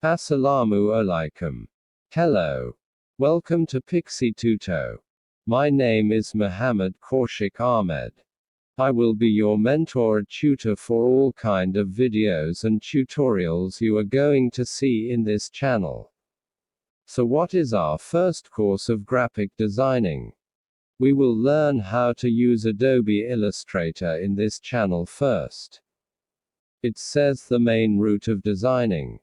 Assalamu alaikum. Hello. Welcome to PiXi TuTo. My name is Mohammed Kowshik Ahmed. I will be your mentor and tutor for all kind of videos and tutorials you are going to see in this channel. So what is our first course of graphic designing? We will learn how to use Adobe Illustrator in this channel first. It says the main route of designing.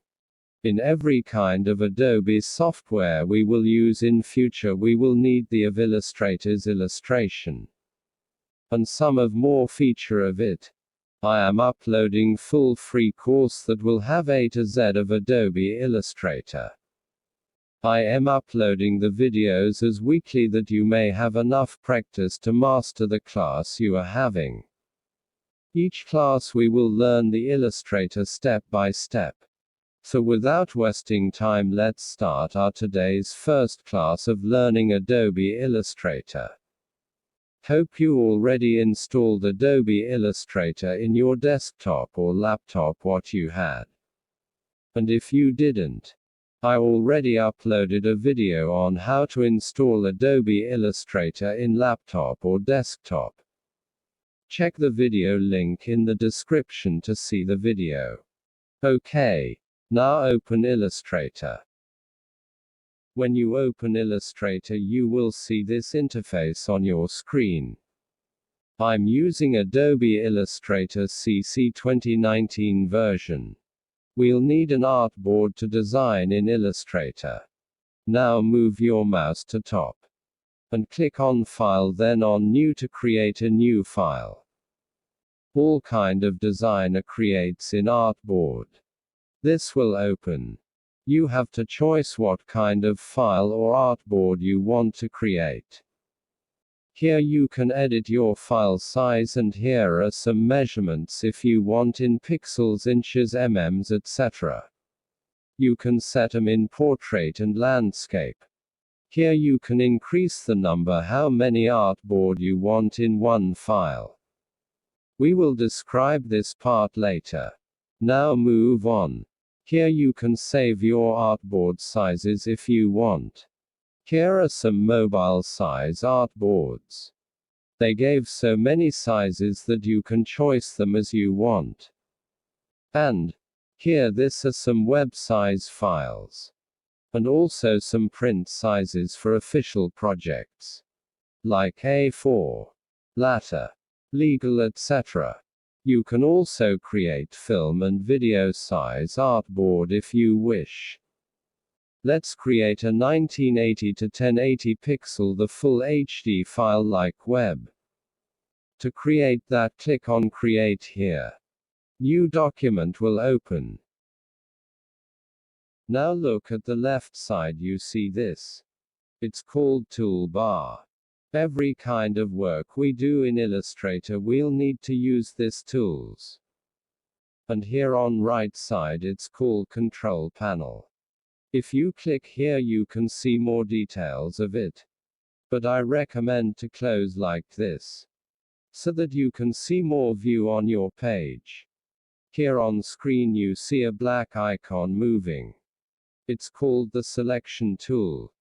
In every kind of Adobe software we will use in future we will need the of Illustrator's illustration. And some of more feature of it. I am uploading full free course that will have A to Z of Adobe Illustrator. I am uploading the videos as weekly that you may have enough practice to master the class you are having. Each class we will learn the Illustrator step by step. So without wasting time, let's start our today's first class of learning Adobe Illustrator. Hope you already installed Adobe Illustrator in your desktop or laptop what you had. And if you didn't, I already uploaded a video on how to install Adobe Illustrator in laptop or desktop. Check the video link in the description to see the video. Okay. Now open Illustrator. When you open Illustrator you will see this interface on your screen. I'm using Adobe Illustrator CC 2019 version. We'll need an artboard to design in Illustrator. Now move your mouse to top. And click on File then on New to create a new file. All kind of designer creates in artboard. This will open. You have to choose what kind of file or artboard you want to create. Here you can edit your file size and here are some measurements if you want in pixels, inches, mm, etc. You can set them in portrait and landscape. Here you can increase the number how many artboard you want in one file. We will describe this part later. Now move on. Here you can save your artboard sizes if you want. Here are some mobile size artboards. They gave so many sizes that you can choose them as you want. And here this are some web size files. And also some print sizes for official projects. Like A4, Latter, Legal, etc. You can also create film and video size artboard if you wish. Let's create a 1980 to 1080 pixel the full HD file like web. To create that, click on Create here. New document will open. Now look at the left side, you see this. It's called Toolbar. Every kind of work we do in Illustrator we'll need to use this tools. And here on right side it's called Control Panel. If you click here you can see more details of it. But I recommend to close like this. So that you can see more view on your page. Here on screen you see a black icon moving. It's called the Selection tool.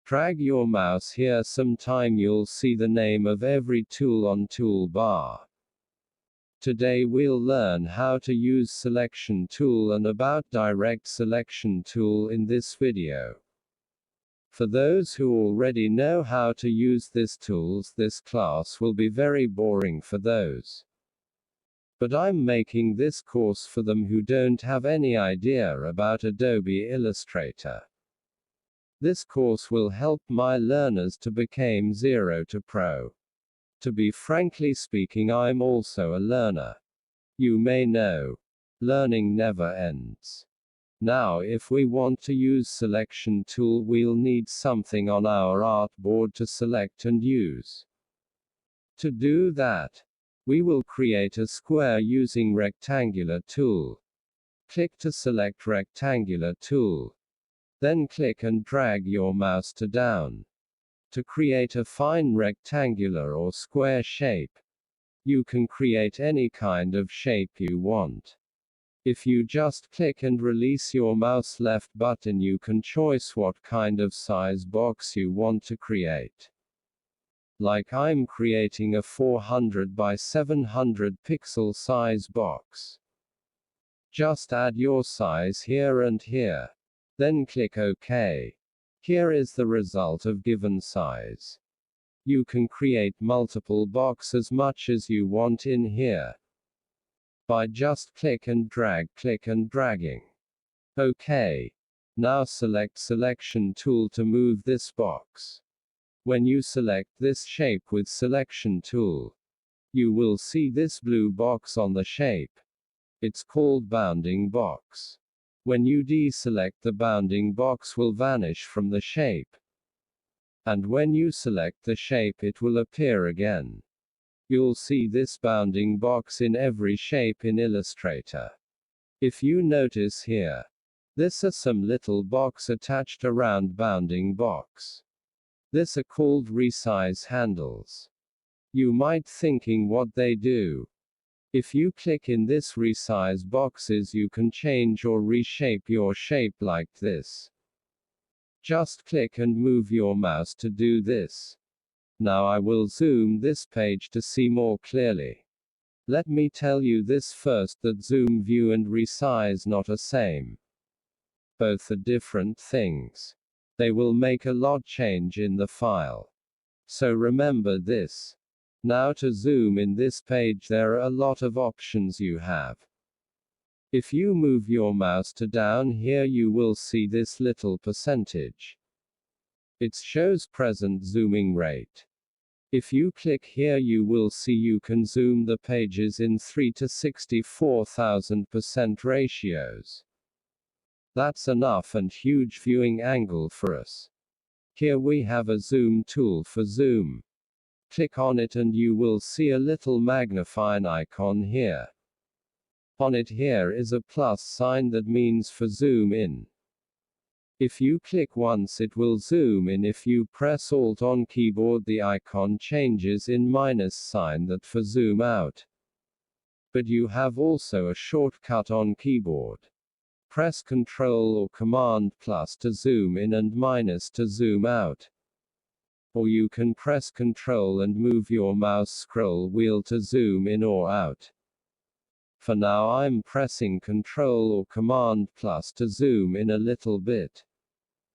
Drag your mouse here, sometime you'll see the name of every tool on toolbar. Today we'll learn how to use Selection tool and about Direct Selection tool in this video. For those who already know how to use these tools, this class will be very boring for those. But I'm making this course for them who don't have any idea about Adobe Illustrator. This course will help my learners to become zero to pro. To be frankly speaking, I'm also a learner. You may know, learning never ends. Now if we want to use Selection tool we'll need something on our artboard to select and use. To do that, we will create a square using Rectangular tool. Click to select Rectangular tool. Then click and drag your mouse to down. To create a fine rectangular or square shape. You can create any kind of shape you want. If you just click and release your mouse left button, you can choose what kind of size box you want to create. Like I'm creating a 400 by 700 pixel size box. Just add your size here and here. Then click OK. Here is the result of given size. You can create multiple boxes as much as you want in here by just click and dragging. OK. Now select Selection tool to move this box. When you select this shape with Selection tool, you will see this blue box on the shape. It's called bounding box. When you deselect, the bounding box will vanish from the shape. And when you select the shape, it will appear again. You'll see this bounding box in every shape in Illustrator. If you notice here, this are some little box attached around bounding box. This are called resize handles. You might thinking what they do. If you click in this resize boxes, you can change or reshape your shape like this. Just click and move your mouse to do this. Now I will zoom this page to see more clearly. Let me tell you this first, that zoom view and resize not a same. Both are different things. They will make a lot change in the file. So remember this. Now to zoom in this page, there are a lot of options you have. If you move your mouse to down here, you will see this little percentage. It shows present zooming rate. If you click here, you will see you can zoom the pages in 3 to 64,000% ratios. That's enough and huge viewing angle for us. Here we have a zoom tool for zoom. Click on it and you will see a little magnifying icon here. On it here is a plus sign, that means for zoom in. If you click once, it will zoom in. If you press Alt on keyboard, the icon changes in minus sign, that for zoom out. But you have also a shortcut on keyboard. Press Ctrl or Command plus to zoom in and minus to zoom out. Or you can press Ctrl and move your mouse scroll wheel to zoom in or out. For now I'm pressing Ctrl or Command plus to zoom in a little bit.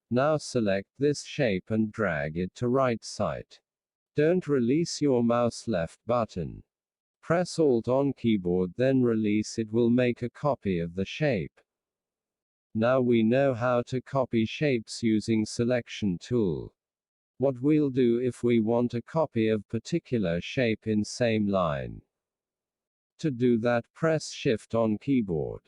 Now select this shape and drag it to right side. Don't release your mouse left button. Press Alt on keyboard, then release. It will make a copy of the shape. Now we know how to copy shapes using Selection tool. What we'll do if we want a copy of particular shape in same line. To do that, press Shift on keyboard.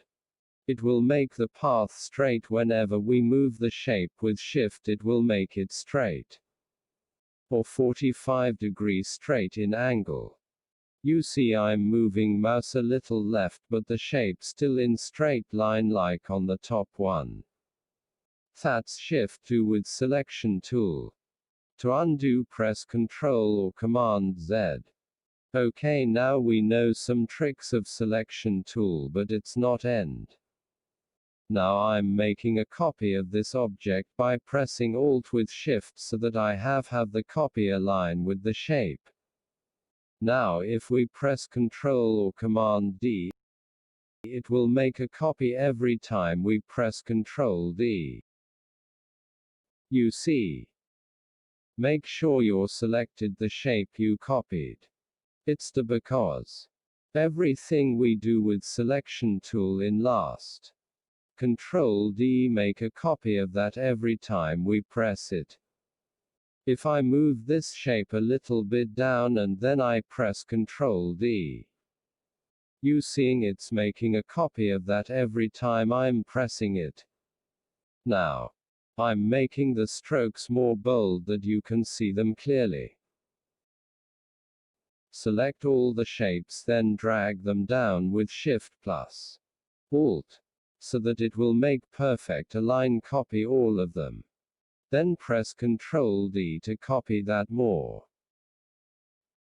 It will make the path straight. Whenever we move the shape with Shift, it will make it straight. Or 45 degrees straight in angle. You see I'm moving mouse a little left, but the shape still in straight line like on the top one. That's Shift 2 with Selection tool. To undo, press Ctrl or Command Z. OK, now we know some tricks of Selection tool, but it's not end. Now I'm making a copy of this object by pressing Alt with Shift so that I have the copy align with the shape. Now if we press Ctrl or Command D, it will make a copy every time we press Ctrl D. You see. Make sure you're selected the shape you copied. It's because everything we do with Selection tool in last. Ctrl D make a copy of that every time we press it. If I move this shape a little bit down and then I press Ctrl D, you seeing it's making a copy of that every time I'm pressing it. Now, I'm making the strokes more bold that you can see them clearly. Select all the shapes, then drag them down with Shift plus Alt, so that it will make perfect align copy all of them. Then press Ctrl D to copy that more.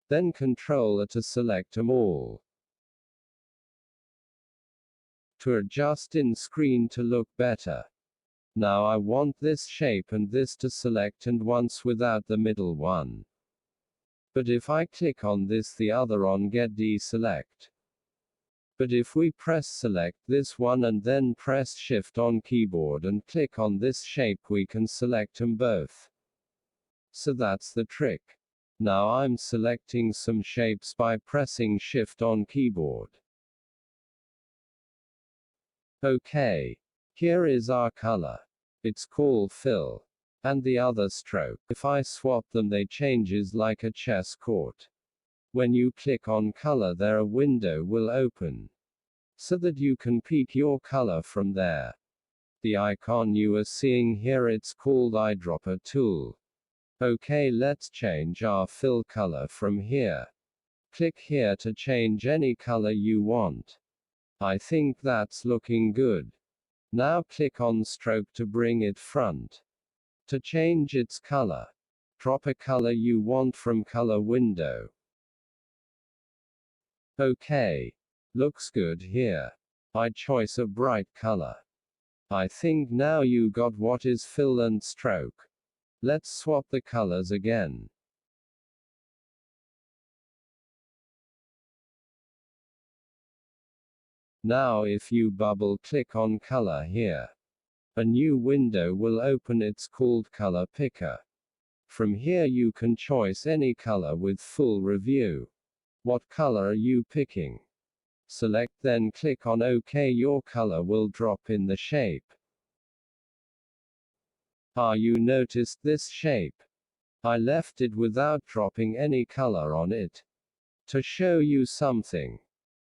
Then Ctrl A to select them all. to adjust in screen to look better. Now I want this shape and this to select and once without the middle one. But if I click on this the other on get deselect. But if we press select this one and then press shift on keyboard and click on this shape we can select them both. So that's the trick. Now I'm selecting some shapes by pressing shift on keyboard. Okay. Here is our color. It's called fill. And the other stroke. If I swap them they changes like a chess court. When you click on color there a window will open. So that you can pick your color from there. The icon you are seeing here it's called eyedropper tool. Okay, let's change our fill color from here. Click here to change any color you want. I think that's looking good. Now click on stroke to bring it front. To change its color, drop a color you want from color window. Okay. Looks good here. I choose a bright color. I think now you got what is fill and stroke. Let's swap the colors again. Now if you double click on color here, a new window will open. It's called color picker. From here you can choose any color with full review. What color are you picking? Select then click on OK. Your color will drop in the shape. You noticed this shape? I left it without dropping any color on it. To show you something,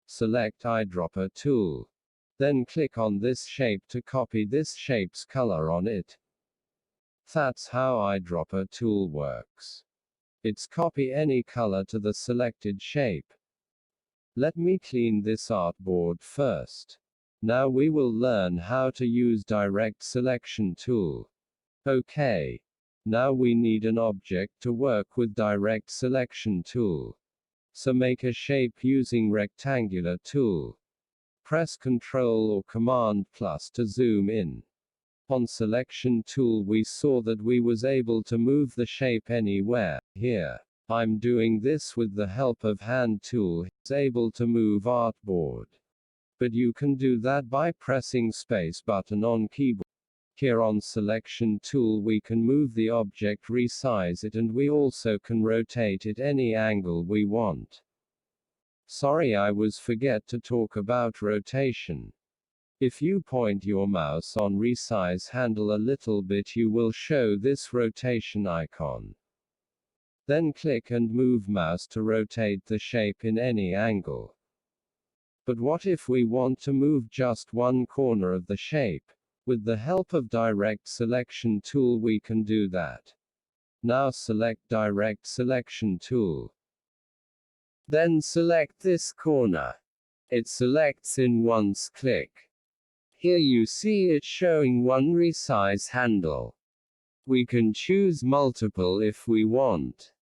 select eyedropper tool. Then click on this shape to copy this shape's color on it. That's how eyedropper tool works. It's copy any color to the selected shape. Let me clean this artboard first. Now we will learn how to use direct selection tool. Okay. Now we need an object to work with direct selection tool. So make a shape using rectangular tool. Press Ctrl or Command plus to zoom in. On selection tool we saw that we was able to move the shape anywhere. Here, I'm doing this with the help of hand tool. It's able to move artboard. But you can do that by pressing space button on keyboard. Here on selection tool we can move the object, resize it, and we also can rotate it any angle we want. Sorry, I was forget to talk about rotation. If you point your mouse on resize handle a little bit you will show this rotation icon. Then click and move mouse to rotate the shape in any angle. But what if we want to move just one corner of the shape? With the help of direct selection tool we can do that. Now select direct selection tool. Then select this corner. It selects in once click. Here you see it showing one resize handle. We can choose multiple if we want.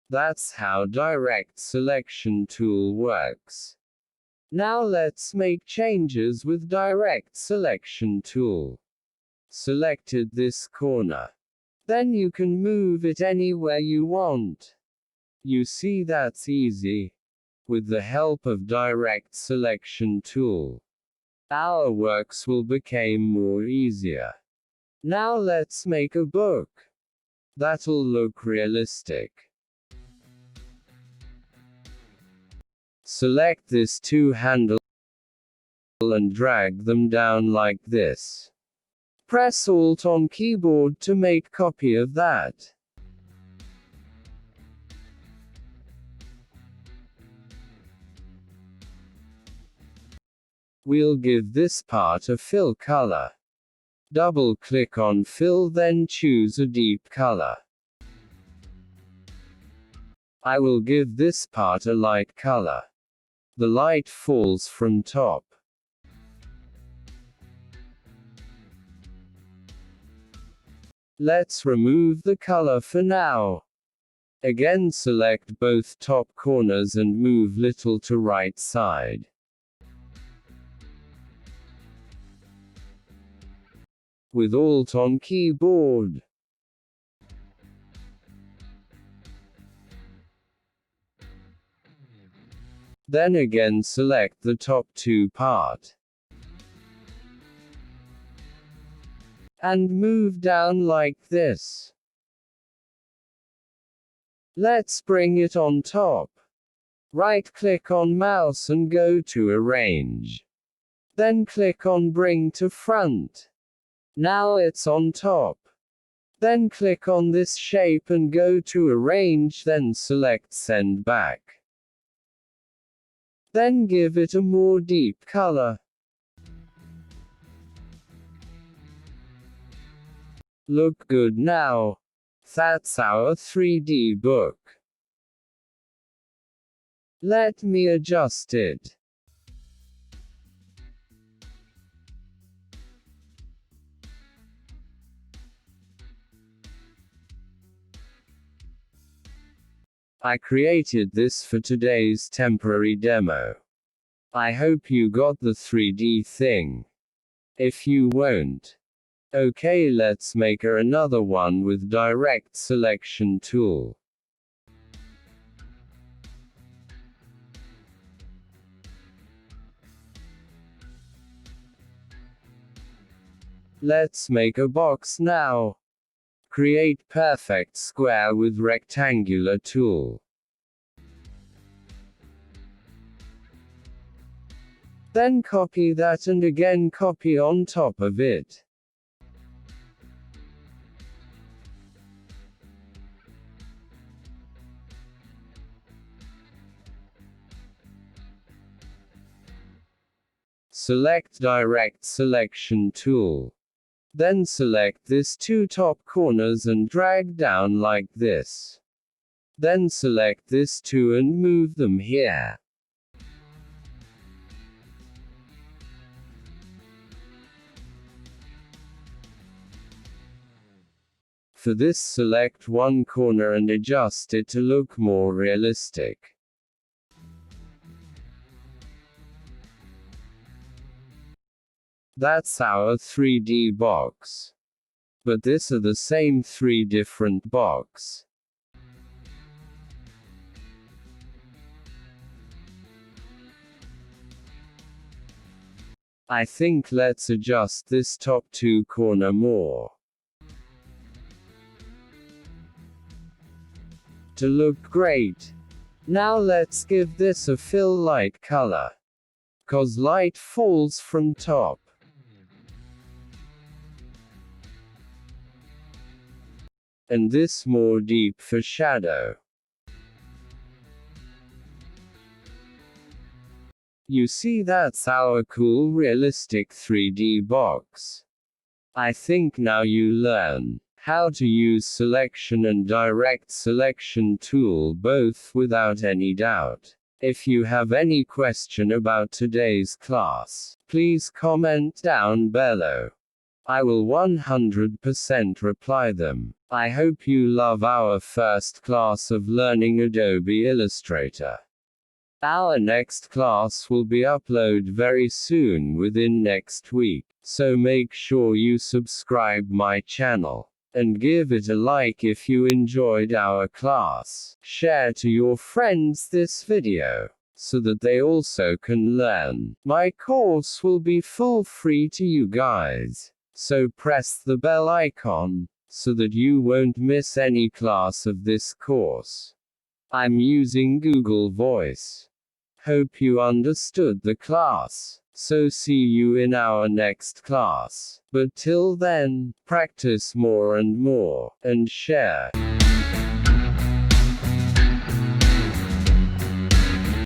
That's how direct selection tool works. Now let's make changes with direct selection tool. Selected this corner. Then you can move it anywhere you want. You see that's easy. With the help of direct selection tool, our works will become more easier. Now let's make a book. That'll look realistic. Select this two handle and drag them down like this. Press Alt on keyboard to make copy of that. We'll give this part a fill color. Double click on fill, then choose a deep color. I will give this part a light color. The light falls from top. Let's remove the color for now. Again select both top corners and move little to right side. with Alt on keyboard. Then again select the top 2 part. And move down like this. Let's bring it on top. Right-click on mouse and go to Arrange. Then click on Bring to Front. Now it's on top. Then click on this shape and go to Arrange, then select Send Back. Then give it a more deep color. Look good now. That's our 3D book. Let me adjust it. I created this for today's temporary demo. I hope you got the 3D thing. If you won't, okay, let's make another one with direct selection tool. Let's make a box now. Create perfect square with rectangular tool. Then copy that and again copy on top of it. Select direct selection tool. Then select these 2 top corners and drag down like this. Then select these 2 and move them here. For this, select one corner and adjust it to look more realistic. That's our 3D box. But these are the same 3 different box. I think let's adjust this top 2 corner more. To look great. Now let's give this a fill light color. 'Cause light falls from top. And this more deep for shadow. You see, that's our cool realistic 3D box. I think now you learn how to use selection and direct selection tool both without any doubt. If you have any question about today's class, please comment down below. I will 100% reply them. I hope you love our first class of learning Adobe Illustrator. Our next class will be uploaded very soon, within next week, so make sure you subscribe my channel. And give it a like if you enjoyed our class. Share to your friends this video, so that they also can learn. My course will be full free to you guys. So press the bell icon, so that you won't miss any class of this course. I'm using Google Voice. Hope you understood the class. So see you in our next class. But till then, practice more and more, and share.